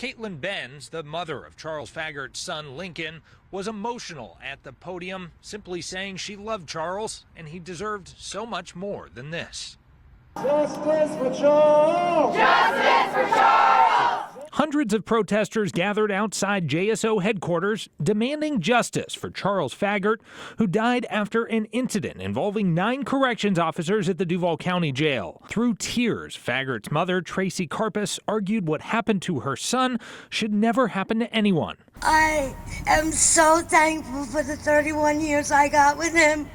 Caitlin Benz, the mother of Charles Faggart's son Lincoln, was emotional at the podium, simply saying she loved Charles and he deserved so much more than this. Justice for Charles! Justice for Charles! Hundreds of protesters gathered outside JSO headquarters demanding justice for Charles Faggart, who died after an incident involving 9 corrections officers at the Duval County Jail. Through tears, Faggart's mother, Tracy Karpus, argued what happened to her son should never happen to anyone. I am so thankful for the 31 years I got with him,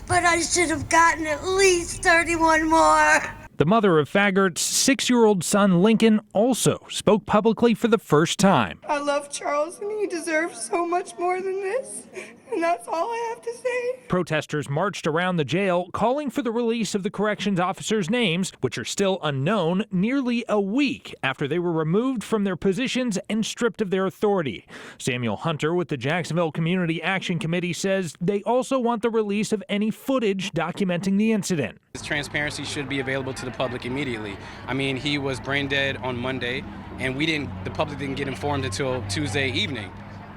but I should have gotten at least 31 more. The mother of Faggart's 6-year-old son, Lincoln, also spoke publicly for the first time. I love Charles, and he deserves so much more than this, and that's all I have to say. Protesters marched around the jail, calling for the release of the corrections officers' names, which are still unknown, nearly a week after they were removed from their positions and stripped of their authority. Samuel Hunter with the Jacksonville Community Action Committee says they also want the release of any footage documenting the incident. Transparency should be available to the public immediately. I mean, he was brain dead on Monday, and the public didn't get informed until Tuesday evening.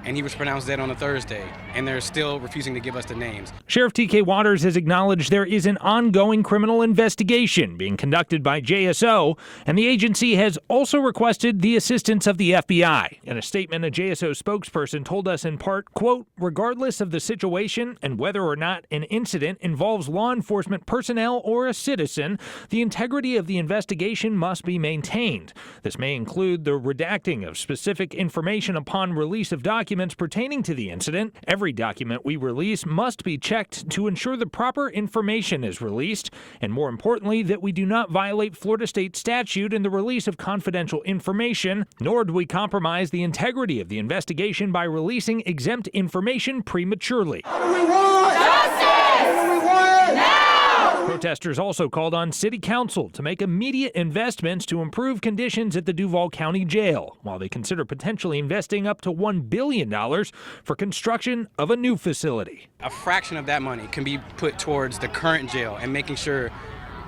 And he was pronounced dead on a Thursday, and they're still refusing to give us the names. Sheriff T.K. Waters has acknowledged there is an ongoing criminal investigation being conducted by JSO, and the agency has also requested the assistance of the FBI. In a statement, a JSO spokesperson told us in part, quote, regardless of the situation and whether or not an incident involves law enforcement personnel or a citizen, the integrity of the investigation must be maintained. This may include the redacting of specific information upon release of documents pertaining to the incident. Every document we release must be checked to ensure the proper information is released, and more importantly, that we do not violate Florida state statute in the release of confidential information, nor do we compromise the integrity of the investigation by releasing exempt information prematurely. What do we want? Justice! What do we want? Now! Protesters also called on City Council to make immediate investments to improve conditions at the Duval County Jail, while they consider potentially investing up to $1 billion for construction of a new facility. A fraction of that money can be put towards the current jail and making sure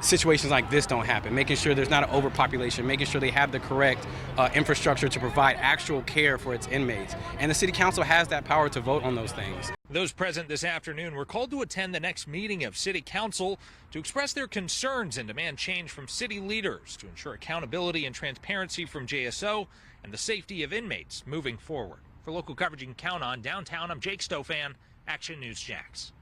situations like this don't happen, making sure there's not an overpopulation, making sure they have the correct infrastructure to provide actual care for its inmates. And the City Council has that power to vote on those things. Those present this afternoon were called to attend the next meeting of City Council to express their concerns and demand change from city leaders to ensure accountability and transparency from JSO and the safety of inmates moving forward. For local coverage you can count on downtown, I'm Jake Stofan, Action News Jax.